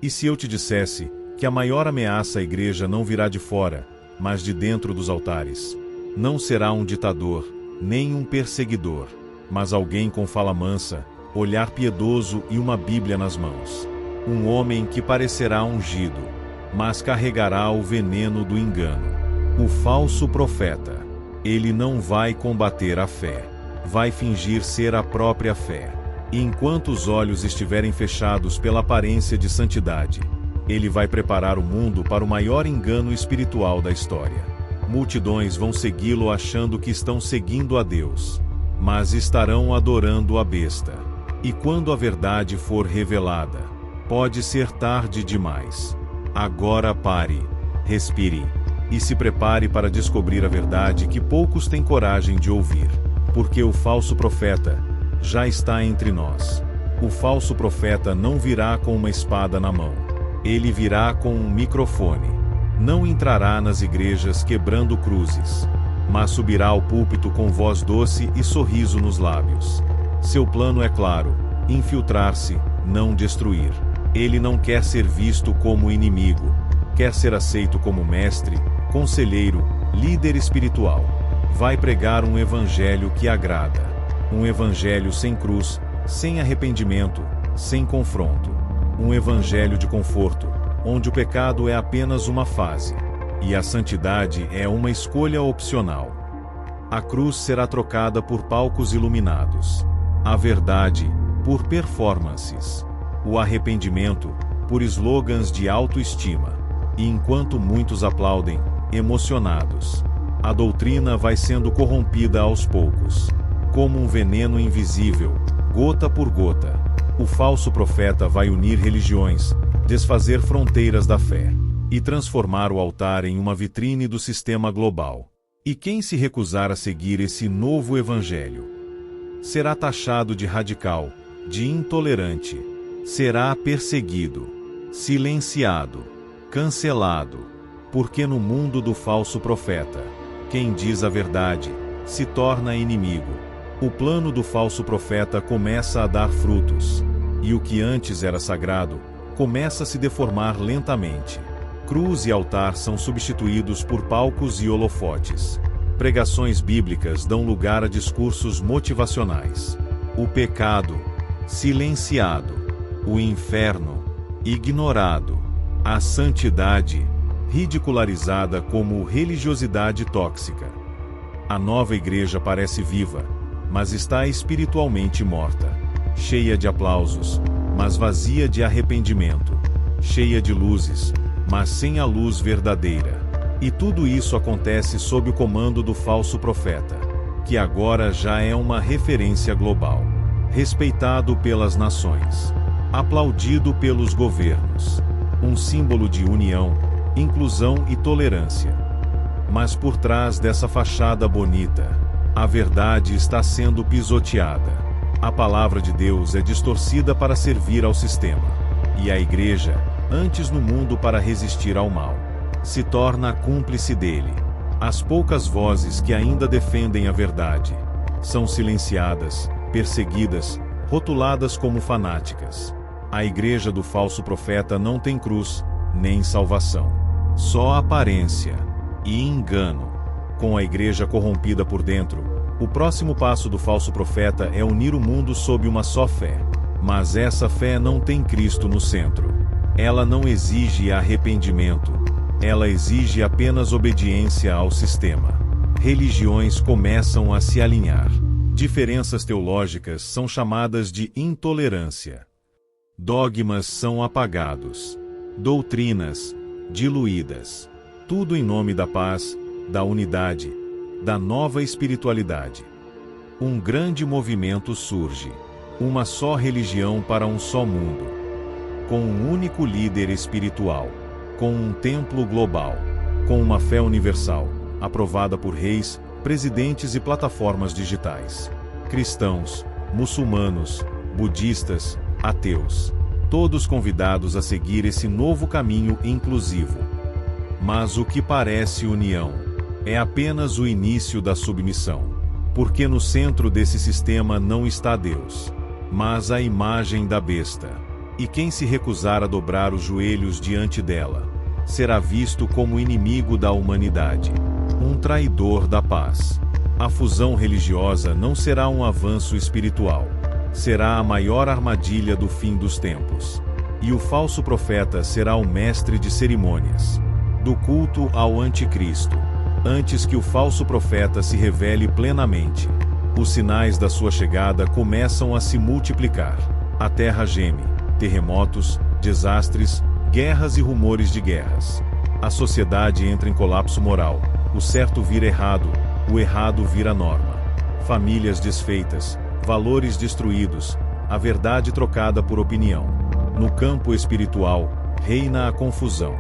E se eu te dissesse que a maior ameaça à igreja não virá de fora, mas de dentro dos altares? Não será um ditador, nem um perseguidor, mas alguém com fala mansa, olhar piedoso e uma Bíblia nas mãos. Um homem que parecerá ungido, mas carregará o veneno do engano. O falso profeta. Ele não vai combater a fé. Vai fingir ser a própria fé. E enquanto os olhos estiverem fechados pela aparência de santidade, ele vai preparar o mundo para o maior engano espiritual da história. Multidões vão segui-lo achando que estão seguindo a Deus, mas estarão adorando a besta. E quando a verdade for revelada, pode ser tarde demais. Agora pare, respire, e se prepare para descobrir a verdade que poucos têm coragem de ouvir. Porque o falso profeta já está entre nós. O falso profeta não virá com uma espada na mão. Ele virá com um microfone. Não entrará nas igrejas quebrando cruzes, mas subirá ao púlpito com voz doce e sorriso nos lábios. Seu plano é claro: infiltrar-se, não destruir. Ele não quer ser visto como inimigo, quer ser aceito como mestre, conselheiro, líder espiritual. Vai pregar um evangelho que agrada. Um evangelho sem cruz, sem arrependimento, sem confronto. Um evangelho de conforto, onde o pecado é apenas uma fase, e a santidade é uma escolha opcional. A cruz será trocada por palcos iluminados. A verdade, por performances. O arrependimento, por slogans de autoestima. E enquanto muitos aplaudem, emocionados, a doutrina vai sendo corrompida aos poucos. Como um veneno invisível, gota por gota, o falso profeta vai unir religiões, desfazer fronteiras da fé, e transformar o altar em uma vitrine do sistema global. E quem se recusar a seguir esse novo evangelho será taxado de radical, de intolerante, será perseguido, silenciado, cancelado, porque no mundo do falso profeta, quem diz a verdade se torna inimigo. O plano do falso profeta começa a dar frutos, e o que antes era sagrado começa a se deformar lentamente. Cruz e altar são substituídos por palcos e holofotes. Pregações bíblicas dão lugar a discursos motivacionais. O pecado, silenciado. O inferno, ignorado. A santidade, ridicularizada como religiosidade tóxica. A nova igreja parece viva, mas está espiritualmente morta. Cheia de aplausos, mas vazia de arrependimento. Cheia de luzes, mas sem a luz verdadeira. E tudo isso acontece sob o comando do falso profeta, que agora já é uma referência global. Respeitado pelas nações. Aplaudido pelos governos. Um símbolo de união, inclusão e tolerância. Mas por trás dessa fachada bonita, a verdade está sendo pisoteada. A palavra de Deus é distorcida para servir ao sistema. E a igreja, antes no mundo para resistir ao mal, se torna cúmplice dele. As poucas vozes que ainda defendem a verdade são silenciadas, perseguidas, rotuladas como fanáticas. A igreja do falso profeta não tem cruz, nem salvação. Só aparência e engano. Com a igreja corrompida por dentro, o próximo passo do falso profeta é unir o mundo sob uma só fé. Mas essa fé não tem Cristo no centro. Ela não exige arrependimento. Ela exige apenas obediência ao sistema. Religiões começam a se alinhar. Diferenças teológicas são chamadas de intolerância. Dogmas são apagados. Doutrinas, diluídas. Tudo em nome da paz, da unidade, da nova espiritualidade. Um grande movimento surge. Uma só religião para um só mundo. Com um único líder espiritual. Com um templo global. Com uma fé universal, aprovada por reis, presidentes e plataformas digitais. Cristãos, muçulmanos, budistas, ateus. Todos convidados a seguir esse novo caminho inclusivo. Mas o que parece união é apenas o início da submissão. Porque no centro desse sistema não está Deus, mas a imagem da besta. E quem se recusar a dobrar os joelhos diante dela, será visto como inimigo da humanidade, um traidor da paz. A fusão religiosa não será um avanço espiritual, será a maior armadilha do fim dos tempos. E o falso profeta será o mestre de cerimônias, do culto ao anticristo. Antes que o falso profeta se revele plenamente, os sinais da sua chegada começam a se multiplicar. A terra geme, terremotos, desastres, guerras e rumores de guerras. A sociedade entra em colapso moral, o certo vira errado, o errado vira norma. Famílias desfeitas, valores destruídos, a verdade trocada por opinião. No campo espiritual, reina a confusão.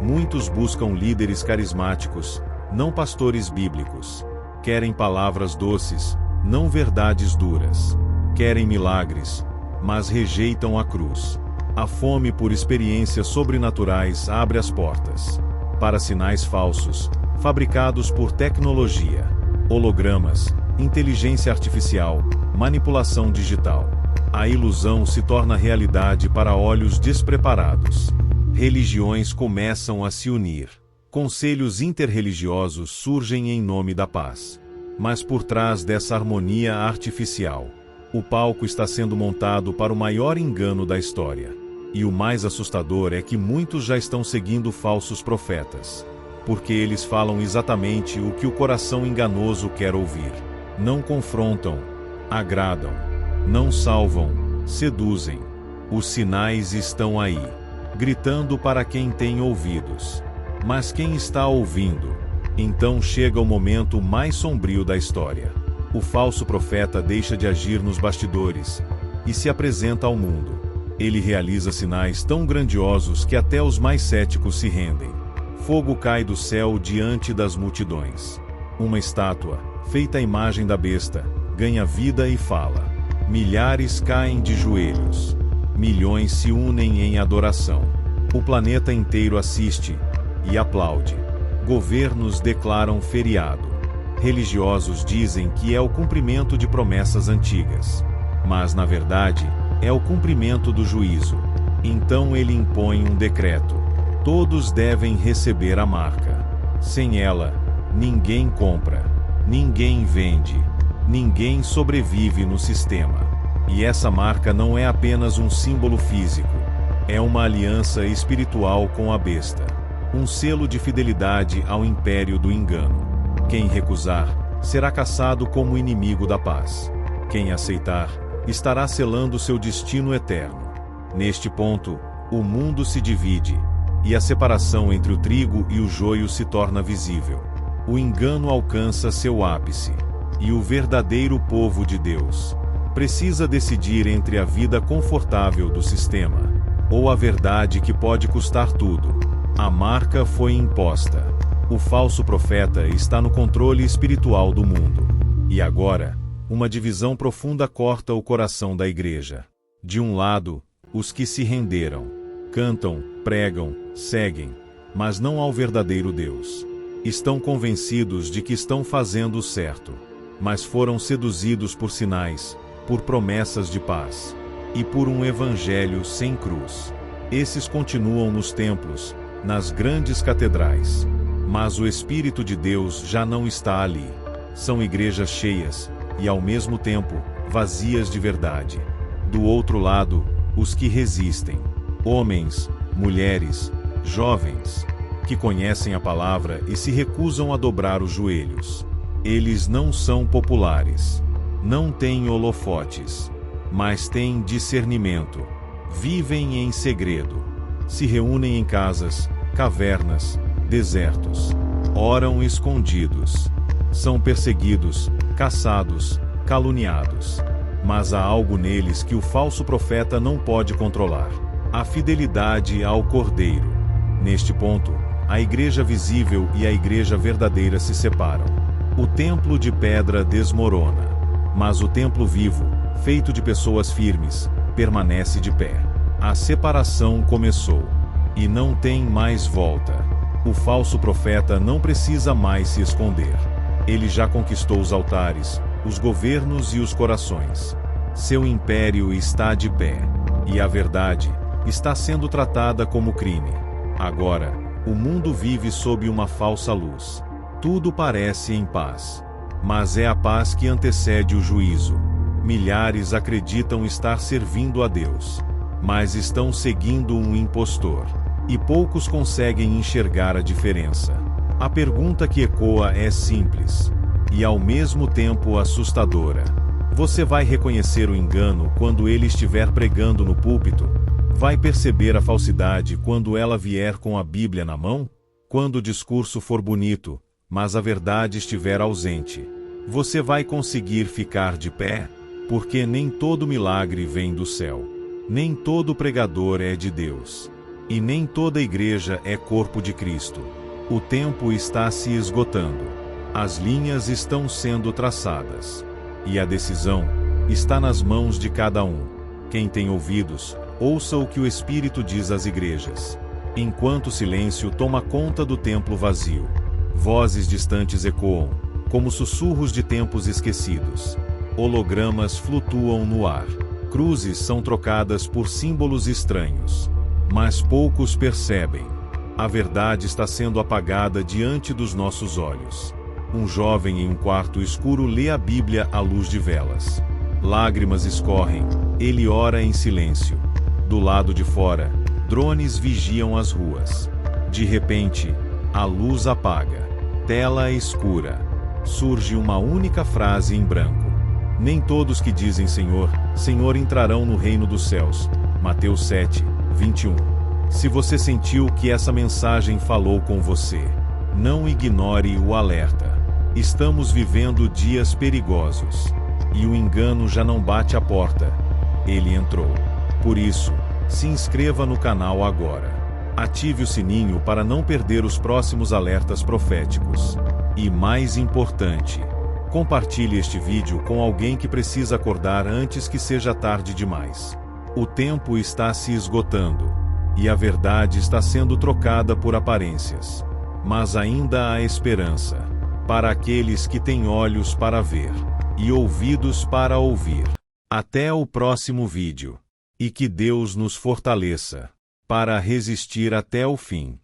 Muitos buscam líderes carismáticos, não pastores bíblicos. Querem palavras doces, não verdades duras. Querem milagres, mas rejeitam a cruz. A fome por experiências sobrenaturais abre as portas para sinais falsos, fabricados por tecnologia, hologramas, inteligência artificial, manipulação digital. A ilusão se torna realidade para olhos despreparados. Religiões começam a se unir. Conselhos interreligiosos surgem em nome da paz. Mas por trás dessa harmonia artificial, o palco está sendo montado para o maior engano da história. E o mais assustador é que muitos já estão seguindo falsos profetas, porque eles falam exatamente o que o coração enganoso quer ouvir. Não confrontam, agradam, não salvam, seduzem. Os sinais estão aí, gritando para quem tem ouvidos. Mas quem está ouvindo? Então chega o momento mais sombrio da história. O falso profeta deixa de agir nos bastidores e se apresenta ao mundo. Ele realiza sinais tão grandiosos que até os mais céticos se rendem. Fogo cai do céu diante das multidões. Uma estátua, feita à imagem da besta, ganha vida e fala. Milhares caem de joelhos. Milhões se unem em adoração. O planeta inteiro assiste e aplaude. Governos declaram feriado. Religiosos dizem que é o cumprimento de promessas antigas. Mas, na verdade, é o cumprimento do juízo. Então ele impõe um decreto. Todos devem receber a marca. Sem ela, ninguém compra, ninguém vende, ninguém sobrevive no sistema. E essa marca não é apenas um símbolo físico. É uma aliança espiritual com a besta. Um selo de fidelidade ao império do engano. Quem recusar, será caçado como inimigo da paz. Quem aceitar, estará selando seu destino eterno. Neste ponto, o mundo se divide, e a separação entre o trigo e o joio se torna visível. O engano alcança seu ápice, e o verdadeiro povo de Deus precisa decidir entre a vida confortável do sistema, ou a verdade que pode custar tudo. A marca foi imposta. O falso profeta está no controle espiritual do mundo. E agora, uma divisão profunda corta o coração da igreja. De um lado, os que se renderam, cantam, pregam, seguem, mas não ao verdadeiro Deus. Estão convencidos de que estão fazendo o certo, mas foram seduzidos por sinais, por promessas de paz, e por um evangelho sem cruz. Esses continuam nos templos, nas grandes catedrais. Mas o Espírito de Deus já não está ali. São igrejas cheias, e ao mesmo tempo, vazias de verdade. Do outro lado, os que resistem. Homens, mulheres, jovens, que conhecem a palavra e se recusam a dobrar os joelhos. Eles não são populares. Não têm holofotes. Mas têm discernimento. Vivem em segredo. Se reúnem em casas, cavernas, desertos. Oram escondidos. São perseguidos, caçados, caluniados. Mas há algo neles que o falso profeta não pode controlar. A fidelidade ao Cordeiro. Neste ponto, a igreja visível e a igreja verdadeira se separam. O templo de pedra desmorona. Mas o templo vivo, feito de pessoas firmes, permanece de pé. A separação começou. E não tem mais volta. O falso profeta não precisa mais se esconder. Ele já conquistou os altares, os governos e os corações. Seu império está de pé. E a verdade, está sendo tratada como crime. Agora, o mundo vive sob uma falsa luz. Tudo parece em paz. Mas é a paz que antecede o juízo. Milhares acreditam estar servindo a Deus, mas estão seguindo um impostor. E poucos conseguem enxergar a diferença. A pergunta que ecoa é simples, e ao mesmo tempo assustadora. Você vai reconhecer o engano quando ele estiver pregando no púlpito? Vai perceber a falsidade quando ela vier com a Bíblia na mão? Quando o discurso for bonito, mas a verdade estiver ausente, você vai conseguir ficar de pé? Porque nem todo milagre vem do céu. Nem todo pregador é de Deus. E nem toda igreja é corpo de Cristo. O tempo está se esgotando. As linhas estão sendo traçadas. E a decisão está nas mãos de cada um. Quem tem ouvidos, ouça o que o Espírito diz às igrejas. Enquanto o silêncio toma conta do templo vazio, vozes distantes ecoam, como sussurros de tempos esquecidos. Hologramas flutuam no ar. Cruzes são trocadas por símbolos estranhos. Mas poucos percebem. A verdade está sendo apagada diante dos nossos olhos. Um jovem em um quarto escuro lê a Bíblia à luz de velas. Lágrimas escorrem. Ele ora em silêncio. Do lado de fora, drones vigiam as ruas. De repente, a luz apaga. Tela escura. Surge uma única frase em branco. Nem todos que dizem Senhor, Senhor entrarão no reino dos céus. Mateus 7, 21. Se você sentiu que essa mensagem falou com você, não ignore o alerta. Estamos vivendo dias perigosos. E o engano já não bate a porta. Ele entrou. Por isso, se inscreva no canal agora. Ative o sininho para não perder os próximos alertas proféticos. E mais importante, compartilhe este vídeo com alguém que precisa acordar antes que seja tarde demais. O tempo está se esgotando. E a verdade está sendo trocada por aparências. Mas ainda há esperança. Para aqueles que têm olhos para ver. E ouvidos para ouvir. Até o próximo vídeo. E que Deus nos fortaleça. Para resistir até o fim.